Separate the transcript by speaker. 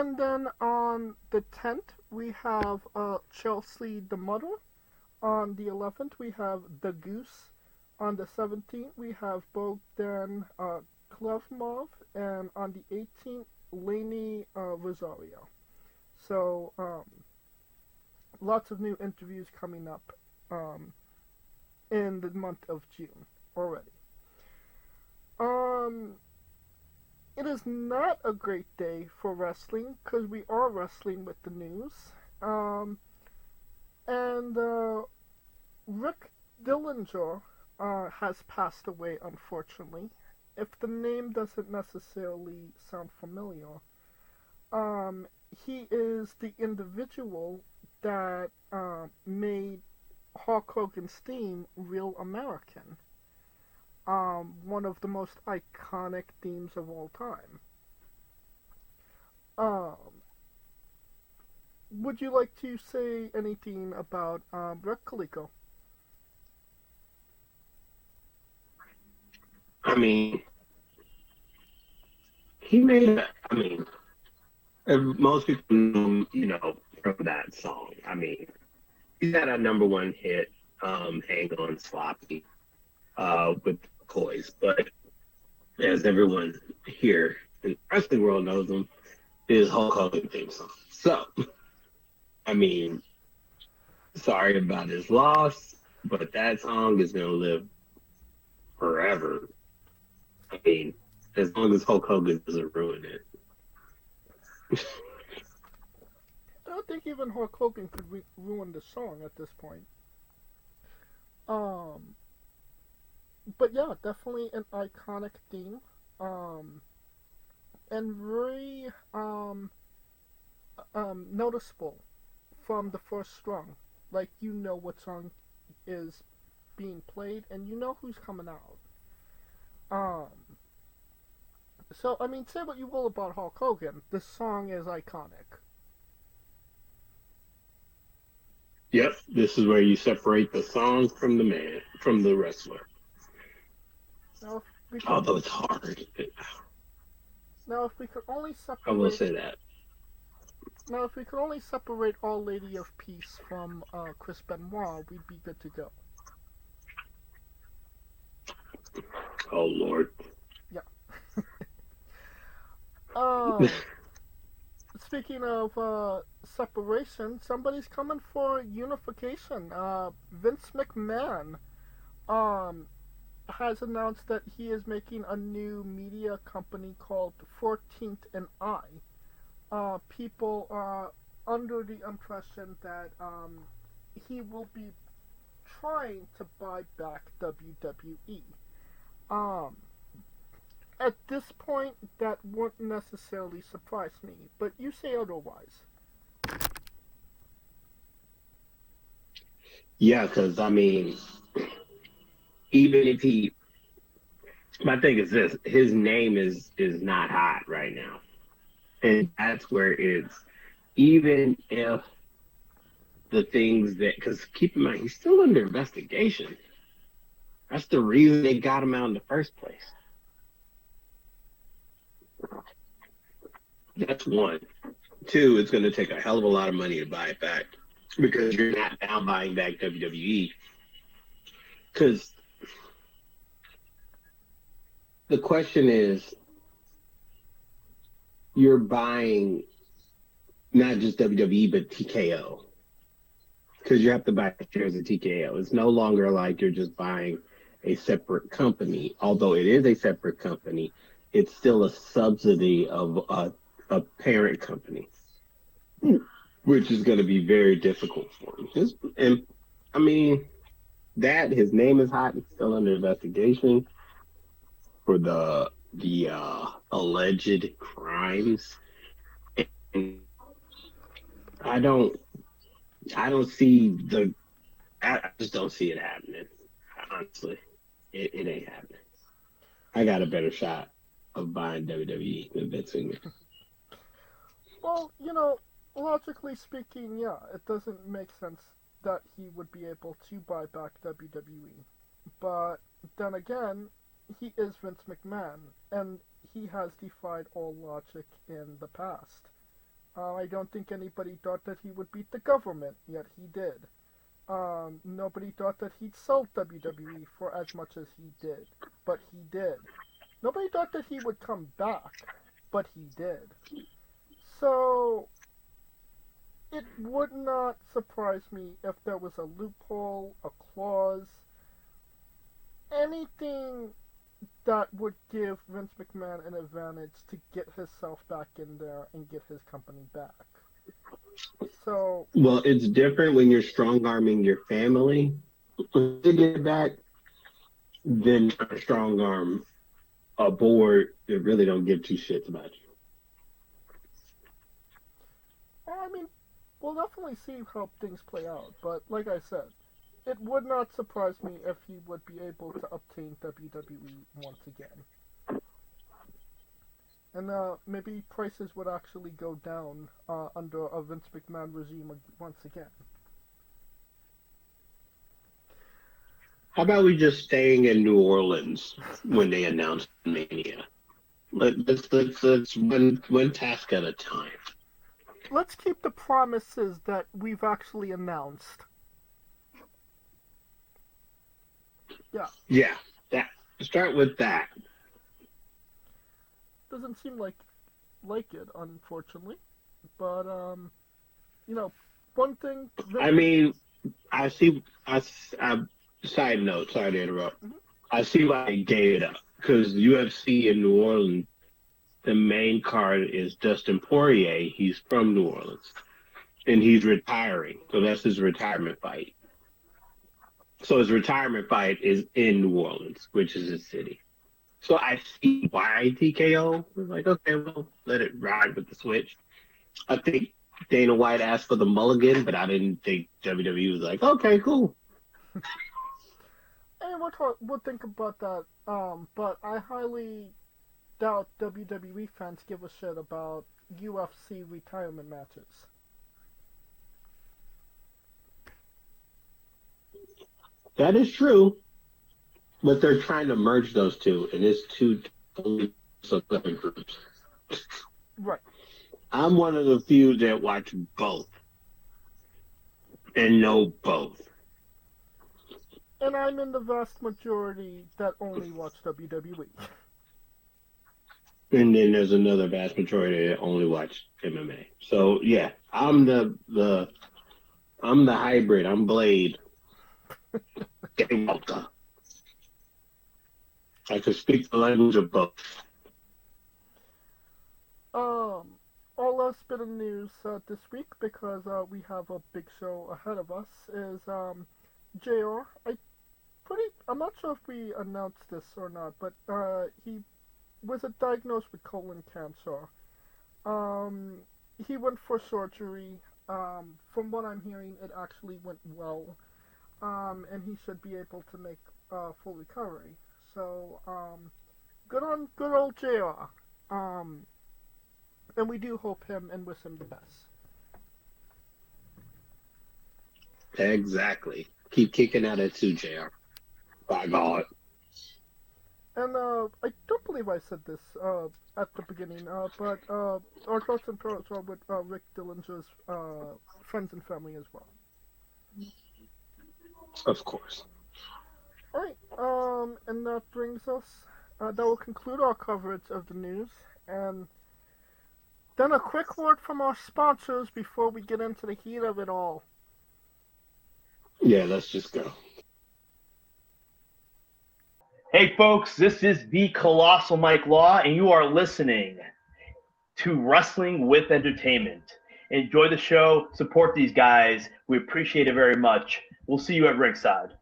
Speaker 1: And then on the 10th, we have Chelsea the Mother. On the 11th, we have The Goose. On the 17th, we have Bogdan Klevmov. And on the 18th, Lainey Rosario. So, lots of new interviews coming up in the month of June already. Um, it is not a great day for wrestling because we are wrestling with the news. Um, and Rick Dillinger has passed away, unfortunately. If the name doesn't necessarily sound familiar, um, he is the individual that made Hulk Hogan's theme Real American, one of the most iconic themes of all time. Um, would you like to say anything about Rick Calico?
Speaker 2: I mean, he made a, I mean, most people know, from that song. I mean, he had a number one hit, Hang On Sloppy, with McCoys. But as everyone here in the wrestling world knows him, is Hulk Hogan theme song. So, I mean, sorry about his loss, but that song is going to live forever. I mean, as long as Hulk Hogan doesn't ruin it.
Speaker 1: I don't think even Hulk Hogan could ruin the song at this point. Um, but yeah, definitely an iconic theme. Um, and very noticeable from the first song. Like you know what song is being played, and you know who's coming out. Um, so I mean, say what you will about Hulk Hogan, the song is iconic.
Speaker 2: Yep, this is where you separate the song from the man, from the wrestler.
Speaker 1: Now, if we could,
Speaker 2: Although it's hard,
Speaker 1: now if we could only
Speaker 2: I will
Speaker 1: separate,
Speaker 2: say that.
Speaker 1: now if we could only separate All Lady of Peace from Chris Benoit, we'd be good to go.
Speaker 2: Oh Lord.
Speaker 1: Yeah. Um, Speaking of separation, somebody's coming for unification. Vince McMahon um, has announced that he is making a new media company called 14th and I. People are under the impression that he will be trying to buy back WWE. Um, at this point, that won't necessarily surprise me, but you say otherwise.
Speaker 2: Yeah, because I mean, even if he, my thing is this: his name is not hot right now, and that's where it's even if the things that because keep in mind he's still under investigation. That's the reason they got him out in the first place. That's one. Two, it's going to take a hell of a lot of money to buy it back because you're not now buying back WWE. Because the question is, you're buying not just WWE but TKO because you have to buy shares of TKO. It's no longer like you're just buying a separate company. Although it is a separate company, it's still a subsidy of a parent company, which is going to be very difficult for him. And I mean, that his name is hot and still under investigation for the alleged crimes. And I don't I don't see the I just don't see it happening. Honestly, it ain't happening. I got a better shot of buying WWE than Vince McMahon.
Speaker 1: Well, logically speaking, yeah, it doesn't make sense that he would be able to buy back WWE. But then again, he is Vince McMahon, and he has defied all logic in the past. I don't think anybody thought that he would beat the government, yet he did. Nobody thought that he'd sell WWE for as much as he did, but he did. Nobody thought that he would come back, but he did. So, it would not surprise me if there was a loophole, a clause, anything that would give Vince McMahon an advantage to get himself back in there and get his company back. So,
Speaker 2: Well, it's different when you're strong arming your family to get back than a strong arm a board that really don't give two shits about you.
Speaker 1: I mean, we'll definitely see how things play out, but like I said, it would not surprise me if he would be able to obtain WWE once again. And maybe prices would actually go down under a Vince McMahon regime once again.
Speaker 2: How about we just staying in New Orleans when they announce Mania? Let's one task at a time.
Speaker 1: Let's keep the promises that we've actually announced. Yeah.
Speaker 2: Yeah, that. Start with that.
Speaker 1: Doesn't seem like it, unfortunately. But you know, one thing.
Speaker 2: I mean, I see. Side note. Sorry to interrupt.
Speaker 1: Mhm.
Speaker 2: I see why they gave it up because UFC in New Orleans, the main card is Dustin Poirier. He's from New Orleans, and he's retiring. So that's his retirement fight. So his retirement fight is in New Orleans, which is his city. So I see why TKO was like, okay, well, let it ride with the switch. I think Dana White asked for the mulligan, but I didn't think WWE was like, okay, cool.
Speaker 1: And we'll think about that. But I highly doubt WWE fans give a shit about UFC retirement matches.
Speaker 2: That is true, but they're trying to merge those two, and it's two totally separate groups.
Speaker 1: Right.
Speaker 2: I'm one of the few that watch both and know both.
Speaker 1: And I'm in the vast majority that only watch WWE.
Speaker 2: And then there's another vast majority that only watch MMA. So yeah, I'm the hybrid. I'm Blade. Get Walker. I could speak the language of both.
Speaker 1: Our last bit of news this week, because we have a big show ahead of us, is JR. I'm not sure if we announced this or not, but he was diagnosed with colon cancer. He went for surgery. From what I'm hearing, it actually went well. And he should be able to make full recovery. So, good old JR. And we do hope him and wish him the best.
Speaker 2: Exactly. Keep kicking at it too, JR. By God.
Speaker 1: And I don't believe I said this at the beginning, but our thoughts and prayers are with Rick Dillinger's friends and family as well.
Speaker 2: Of course.
Speaker 1: Alright, and that brings us, that will conclude our coverage of the news, and then a quick word from our sponsors before we get into the heat of it all.
Speaker 2: Yeah, let's just go.
Speaker 3: Hey folks, this is the Colossal Mike Law, and you are listening to Wrestling with Entertainment. Enjoy the show, support these guys. We appreciate it very much. We'll see you at ringside.